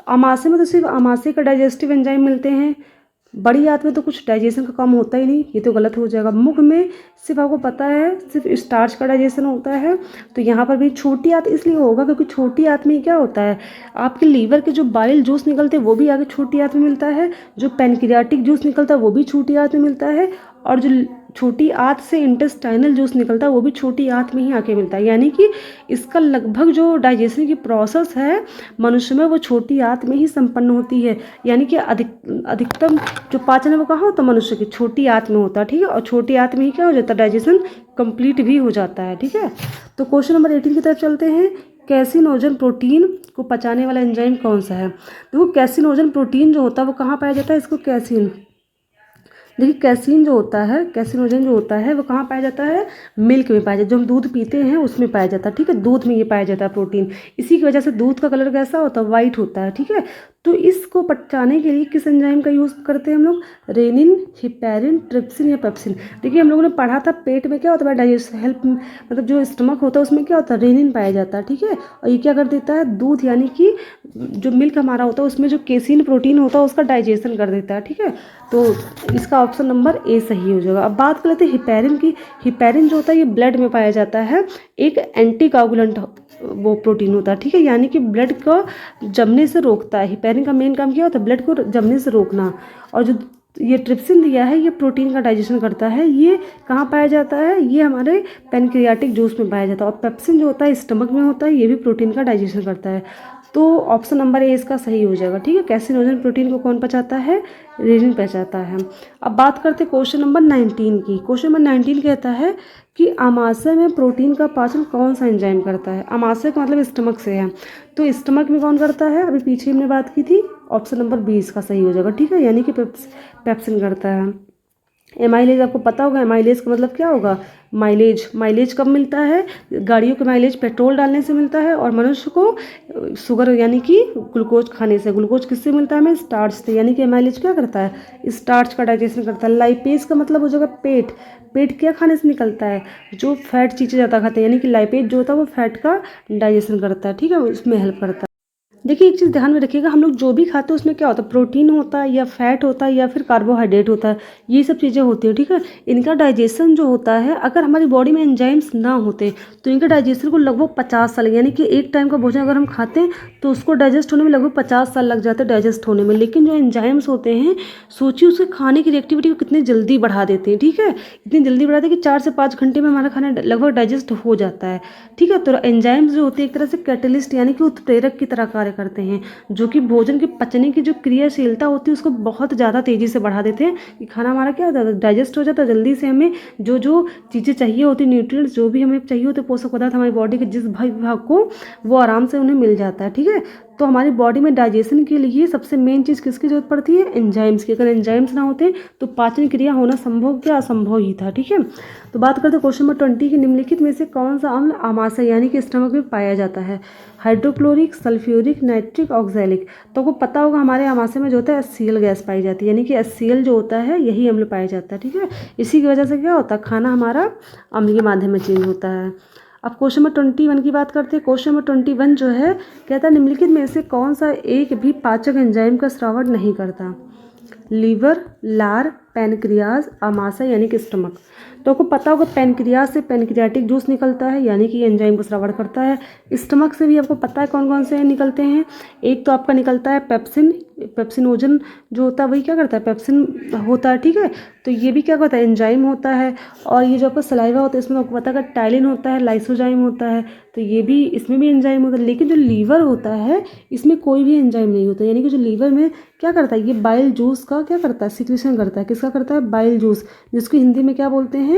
आमाशय में तो सिर्फ आमाशय का डाइजेस्टिव एंजाइम मिलते हैं, बड़ी आंत में तो कुछ डाइजेशन का काम होता ही नहीं, ये तो गलत हो जाएगा। मुख में सिर्फ आपको पता है सिर्फ स्टार्च का डाइजेशन होता है, तो यहाँ पर भी छोटी आंत इसलिए होगा क्योंकि छोटी आंत में क्या होता है, आपके लीवर के जो बाइल जूस निकलते हैं वो भी आगे छोटी आंत में मिलता है, जो पैनक्रियाटिक जूस निकलता है वो भी छोटी आंत में मिलता है, और जो छोटी आंत से इंटेस्टाइनल जूस निकलता है वो भी छोटी आंत में ही आके मिलता है। यानी कि इसका लगभग जो डाइजेशन की प्रोसेस है मनुष्य में वो छोटी आंत में ही संपन्न होती है, यानी कि अधिकतम जो पाचन है वो कहाँ होता है, मनुष्य की छोटी आंत में होता है। ठीक है, और छोटी आंत में ही क्या हो जाता है, डाइजेशन कंप्लीट भी हो जाता है। ठीक है, तो क्वेश्चन नंबर 18 की तरफ चलते हैं। कैसिनोजन प्रोटीन को पचाने वाला एंजाइम कौन सा है। देखो कैसिनोजन प्रोटीन जो होता है वो कहाँ पाया जाता है, इसको कैसिन, देखिए कैसीन जो होता है, कैसिनोजन जो होता है वो कहाँ पाया जाता है, मिल्क में पाया जाता है, जो हम दूध पीते हैं उसमें पाया जाता है। ठीक है, दूध में ये पाया जाता है प्रोटीन, इसी की वजह से दूध का कलर कैसा होता है, वाइट होता है। ठीक है, तो इसको पचाने के लिए किस एंजाइम का यूज़ करते हैं हम लोग, रेनिन, हिपैरिन, ट्रिप्सिन या पेप्सिन। देखिए हम लोगों ने पढ़ा था पेट में क्या होता है, डाइजेस्ट हेल्प मतलब जो स्टमक होता है उसमें क्या होता है, रेनिन पाया जाता है। ठीक है, और ये क्या कर देता है, दूध यानी कि जो मिल्क हमारा होता है उसमें जो केसिन प्रोटीन होता है उसका डाइजेशन कर देता है। ठीक है, तो इसका ऑप्शन नंबर ए सही हो जाएगा। अब बात कर लेते हैं हिपैरिन की। हिपैरिन जो होता है ये ब्लड में पाया जाता है, एक एंटी कोगुलेंट वो प्रोटीन होता है। ठीक है, यानी कि ब्लड को जमने से रोकता है। हिपैरिन का मेन काम क्या होता है, ब्लड को जमने से रोकना। और जो ये ट्रिप्सिन दिया है ये प्रोटीन का डाइजेशन करता है, ये कहाँ पाया जाता है, ये हमारे पैनक्रियाटिक जूस में पाया जाता है। और पेप्सिन जो होता है स्टमक में होता है, ये भी प्रोटीन का डाइजेशन करता है। तो ऑप्शन नंबर ए इसका सही हो जाएगा। ठीक है, कैसिनोजन प्रोटीन को कौन पचाता है, रेनिन पचाता है। अब बात करते हैं क्वेश्चन नंबर 19 की। क्वेश्चन नंबर 19 कहता है कि आमाशय में प्रोटीन का पाचन कौन सा एंजाइम करता है। आमाशय का मतलब स्टमक से है, तो स्टमक में कौन करता है, अभी पीछे हमने बात की थी, ऑप्शन नंबर 20 का सही हो जाएगा। ठीक है, यानी कि पेप्सिन करता है। माइलेज आपको पता होगा, माइलेज का मतलब क्या होगा, माइलेज कब मिलता है, गाड़ियों के माइलेज पेट्रोल डालने से मिलता है, और मनुष्य को शुगर यानी कि ग्लूकोज खाने से। ग्लूकोज किससे मिलता है हमें, स्टार्च से। यानी कि माइलेज क्या करता है, स्टार्च का डाइजेशन करता है। लाइपेज का मतलब हो जाएगा पेट क्या खाने से निकलता है, जो फैट चीज़ें ज़्यादा खाते हैं, यानी कि लाइपेज जो होता है वो फैट का डाइजेशन करता है, ठीक है, उसमें हेल्प करता है। देखिए एक चीज़ ध्यान में रखिएगा, हम लोग जो भी खाते हैं उसमें क्या होता है, प्रोटीन होता है या फैट होता है या फिर कार्बोहाइड्रेट होता है, ये सब चीज़ें होती हैं, ठीक है। इनका डाइजेशन जो होता है, अगर हमारी बॉडी में एंजाइम्स ना होते तो इनका डाइजेशन को लगभग 50 साल, यानी कि एक टाइम का भोजन अगर हम खाते हैं तो उसको डाइजेस्ट होने में लगभग 50 साल लग जाते हैं डाइजेस्ट होने में। लेकिन जो एंजाइम्स होते हैं, सोचिए उसके खाने की रिएक्टिविटी को कितनी जल्दी बढ़ा देते हैं, ठीक है, इतनी जल्दी बढ़ा देते हैं कि 4 से 5 घंटे में हमारा खाना लगभग डाइजेस्ट हो जाता है, ठीक है। तो एंजाइम्स जो होते हैं एक तरह से कैटलिस्ट यानी कि उत्प्रेरक की तरह कार्य करते हैं, जो कि भोजन के पचने की जो क्रियाशीलता होती है उसको बहुत ज़्यादा तेज़ी से बढ़ा देते हैं कि खाना हमारा क्या होता है, डाइजेस्ट हो जाता है जल्दी से। हमें जो जो चीज़ें चाहिए होती, न्यूट्रिएंट्स जो भी हमें चाहिए होते, पोषक पदार्थ हमारी बॉडी के जिस भाग को, वो आराम से उन्हें मिल जाता है, ठीक है। तो हमारी बॉडी में डाइजेशन के लिए सबसे मेन चीज़ किसकी जरूरत पड़ती है, एंजाइम्स की। अगर एंजाइम्स ना होते तो पाचन क्रिया होना संभव क्या, असंभव ही था, ठीक है। तो बात करते हैं क्वेश्चन नंबर 20 की, निम्नलिखित में से कौन सा अम्ल आमाशय यानी कि स्टमक में पाया जाता है, हाइड्रोक्लोरिक, सल्फ्यूरिक, नाइट्रिक, ऑक्सैलिक। तो आपको पता होगा हमारे आमाशय में जो होता है HCl गैस पाई जाती है, यानी कि HCl जो होता है यही अम्ल पाया जाता है, ठीक है। इसी की वजह से क्या होता है, खाना हमारा अम्ल के माध्यम में चेंज होता है। अब क्वेश्चन नंबर 21 की बात करते हैं। क्वेश्चन नंबर 21 जो है कहता है निम्नलिखित में से कौन सा एक भी पाचक एंजाइम का स्रावण नहीं करता, लीवर, लार, पैनक्रियाज, आमाशय यानी कि स्टमक। तो आपको पता होगा पेनक्रियाज से पेनक्रियाटिक जूस निकलता है, यानी कि एंजाइम को स्रावण करता है। स्टमक से भी आपको पता है कौन कौन से निकलते हैं, एक तो आपका निकलता है पेप्सिनोजन जो होता है वही क्या करता है, पेप्सिन होता है, ठीक है। तो ये भी क्या करता है, एंजाइम होता है। और ये जो आपका सलाइवा होता है इसमें आपको पता है टाइलिन होता है, लाइसोजाइम होता है, तो ये भी, इसमें भी एंजाइम होता है। लेकिन जो लीवर होता है इसमें कोई भी एंजाइम नहीं होता, यानी कि जो लीवर में क्या करता है, ये बाइल जूस का क्या करता है, सिक्रीशन करता है। किसका करता है, बाइल जूस, जिसको हिंदी में क्या बोलते हैं,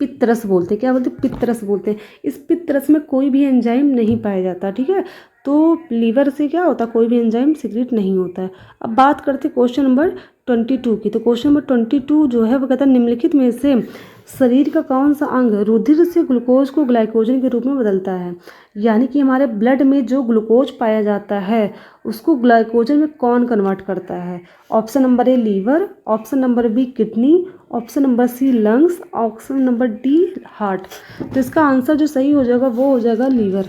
पित्तरस बोलते हैं। क्या बोलते हैं, पित्तरस बोलते हैं। इस पित्तरस में कोई भी एंजाइम नहीं पाया जाता, ठीक है। तो लीवर से क्या होता है, कोई भी एंजाइम सिक्रेट नहीं होता है। अब बात करते हैं क्वेश्चन नंबर 22 की। तो क्वेश्चन नंबर 22 जो है वो कहता है निम्नलिखित में से शरीर का कौन सा अंग रुधिर से ग्लूकोज को ग्लाइकोजन के रूप में बदलता है, यानी कि हमारे ब्लड में जो ग्लूकोज पाया जाता है उसको ग्लाइकोजन में कौन कन्वर्ट करता है। Option number A liver, option number B kidney, option number C lungs, option number D heart. तो इसका आंसर जो सही हो जाएगा वो हो जाएगा लीवर।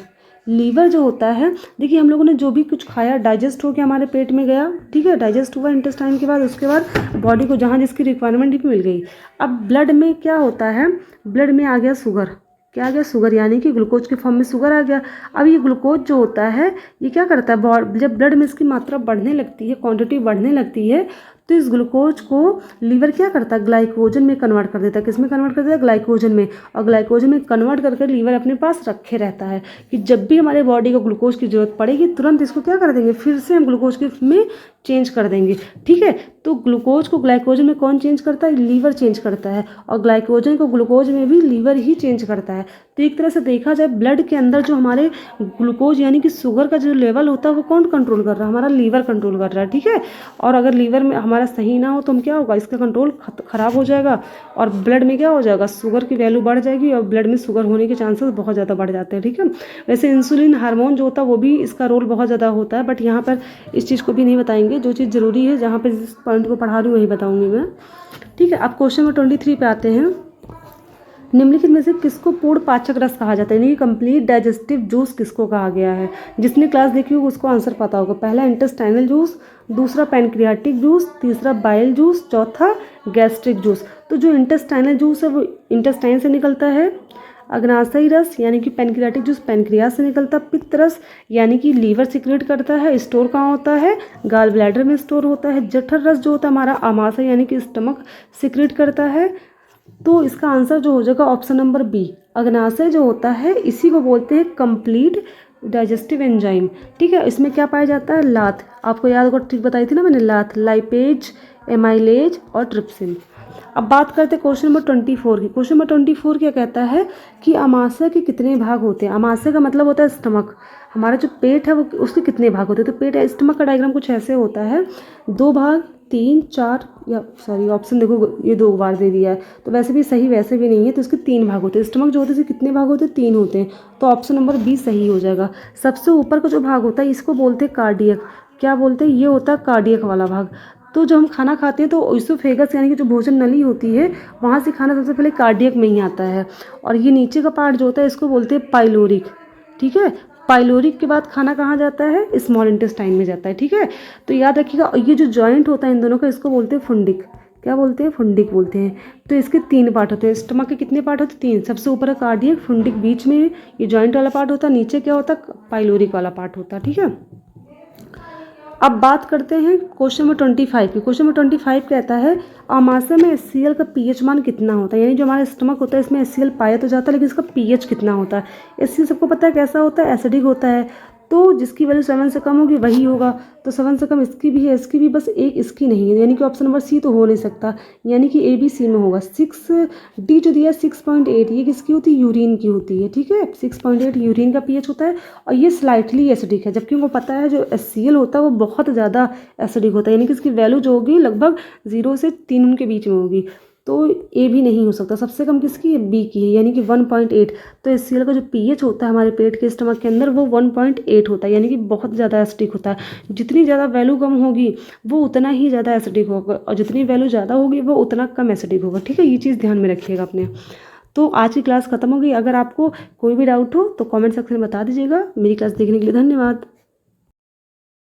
लीवर जो होता है, देखिए हम लोगों ने जो भी कुछ खाया डाइजेस्ट हो के हमारे पेट में गया, ठीक है, डाइजेस्ट हुआ इंटेस्टाइन के बाद, उसके बाद बॉडी को जहाँ जिसकी रिक्वायरमेंट भी मिल गई। अब ब्लड में क्या होता है, ब्लड में आ गया शुगर, क्या आ गया, शुगर, यानी कि ग्लूकोज के फॉर्म में शुगर आ गया। अब ये ग्लूकोज जो होता है ये क्या करता है, जब ब्लड में इसकी मात्रा बढ़ने लगती है, क्वांटिटी बढ़ने लगती है, तो इस ग्लूकोज को लीवर क्या करता है, ग्लाइकोजन में कन्वर्ट कर देता है। किस में कन्वर्ट कर देता है, ग्लाइकोजन में। और ग्लाइकोजन में कन्वर्ट करके लीवर अपने पास रखे रहता है कि जब भी हमारे बॉडी को ग्लूकोज की जरूरत पड़ेगी तुरंत इसको क्या कर देंगे, फिर से हम ग्लूकोज के में चेंज कर देंगे, ठीक है। तो ग्लूकोज को ग्लाइकोजन में कौन चेंज करता है, लीवर चेंज करता है, और ग्लाइकोजन को ग्लूकोज में भी लीवर ही चेंज करता है। तो एक तरह से देखा जाए ब्लड के अंदर जो हमारे ग्लूकोज यानी कि शुगर का जो लेवल होता है वो कौन कंट्रोल कर रहा है, हमारा लीवर कंट्रोल कर रहा है, ठीक है। और अगर लीवर में हमारा सही ना हो तो हम क्या होगा, इसका कंट्रोल खराब हो जाएगा और ब्लड में क्या हो जाएगा, शुगर की वैल्यू बढ़ जाएगी और ब्लड में शुगर होने के चांसेस बहुत ज़्यादा बढ़ जाते हैं, ठीक है। वैसे इंसुलिन हार्मोन जो होता है वो भी इसका रोल बहुत ज़्यादा होता है, बट यहाँ पर इस चीज़ को भी नहीं बताएंगे। जो चीज़ ज़रूरी है, जहाँ पर जिस पॉइंट को पढ़ा रही हूँ वही बताऊँगी मैं, ठीक है। अब क्वेश्चन नंबर 23 पे आते हैं। निम्नलिखित में से किसको पूर्ण पाचक रस कहा जाता है, यानी कंप्लीट डाइजेस्टिव जूस किसको कहा गया है। जिसने क्लास देखी होगी उसको आंसर पता होगा। पहला इंटेस्टाइनल जूस, दूसरा पैनक्रियाटिक जूस, तीसरा बाइल जूस, चौथा गैस्ट्रिक जूस। तो जो इंटेस्टाइनल जूस है वो इंटेस्टाइन से निकलता है, अग्नाशयी रस यानी कि पैनक्रियाटिक जूस पैनक्रियाज से निकलता है, पित्त रस यानी कि लीवर सिक्रेट करता है, स्टोर कहाँ होता है, गाल ब्लैडर में स्टोर होता है, जठर रस जो होता है हमारा आमाशय यानी कि स्टमक सिक्रेट करता है। तो इसका आंसर जो हो जाएगा ऑप्शन नंबर बी, अग्नाशय जो होता है इसी को बोलते हैं कंप्लीट डाइजेस्टिव एंजाइम, ठीक है। इसमें क्या पाया जाता है, लात, आपको याद होगा, ठीक बताई थी ना मैंने, लात, लाइपेज, एमाइलेज और ट्रिप्सिन। अब बात करते हैं क्वेश्चन नंबर 24 की। क्वेश्चन नंबर 24 क्या कहता है कि आमाशय के कितने भाग होते हैं। आमाशय का मतलब होता है स्टमक, हमारा जो पेट है वो उसके कितने भाग होते हैं। तो पेट स्टमक का डायग्राम कुछ ऐसे होता है, 2 भाग, 3 4 या सॉरी ऑप्शन देखो ये 2 बार दे दिया है, तो वैसे भी सही वैसे भी नहीं है, तो इसके 3 भाग होते हैं। स्टमक जो होते हैं कितने भाग होते हैं, 3 होते हैं, तो ऑप्शन नंबर बी सही हो जाएगा। सबसे ऊपर का जो भाग होता है इसको बोलते हैं कार्डियक। क्या बोलते हैं, ये होता है कार्डियक वाला भाग। तो जब हम खाना खाते हैं तो ईसोफेगस यानी कि जो भोजन नली होती है वहाँ से खाना सबसे पहले कार्डियक में ही आता है। और ये नीचे का पार्ट जो होता है इसको बोलते हैं पाइलोरिक। ठीक है, पाइलोरिक के बाद खाना कहाँ जाता है, स्मॉल इंटेस्टाइन में जाता है। ठीक है, तो याद रखिएगा ये जो जॉइंट होता है इन दोनों का इसको बोलते हैं फुंडिक। क्या बोलते हैं, फुंडिक बोलते हैं। तो इसके 3 पार्ट होते हैं। स्टमक के कितने पार्ट होते हैं, 3। सबसे ऊपर है कार्डियक, फुंडिक बीच में ये जॉइंट वाला पार्ट होता है, नीचे क्या होता है, पाइलोरिक वाला पार्ट होता है। ठीक है, अब बात करते हैं क्वेश्चन नंबर 25 की। क्वेश्चन नंबर 25 कहता है आमाशय में HCl का pH मान कितना होता है। यानी जो हमारा स्टमक होता है इसमें HCl पाया तो जाता है, लेकिन इसका pH कितना होता है। HCl सबको पता है कैसा होता है, एसिडिक होता है। तो जिसकी वैल्यू 7 से कम होगी वही होगा। तो 7 से कम इसकी भी है, इसकी भी, बस एक इसकी नहीं है, यानी कि ऑप्शन नंबर सी तो हो नहीं सकता, यानी कि ए बी सी में होगा। 6D जो दिया है 6.8, ये किसकी होती है, यूरिन की होती है। ठीक है, 6.8 यूरिन का pH होता है, और ये स्लाइटली एसिडिक है, जबकि उनको पता है जो HCl होता है वो बहुत ज़्यादा एसिडिक होता है, यानी कि इसकी वैल्यू जो होगी लगभग 0 से 3 के बीच में होगी। तो ए भी नहीं हो सकता, सबसे कम किसकी है, बी की है, यानी कि 1.8। तो HCl का जो pH होता है हमारे पेट के स्टमक के अंदर वो 1.8 होता है, यानी कि बहुत ज़्यादा एसिडिक होता है। जितनी ज़्यादा वैल्यू कम होगी वो उतना ही ज़्यादा एसिडिक होगा, और जितनी वैल्यू ज़्यादा होगी वो उतना कम एसिडिक होगा। ठीक है, ये चीज़ ध्यान में रखिएगा अपने। तो आज की क्लास खत्म हो गई। अगर आपको कोई भी डाउट हो तो कमेंट सेक्शन में बता दीजिएगा। मेरी क्लास देखने के लिए धन्यवाद।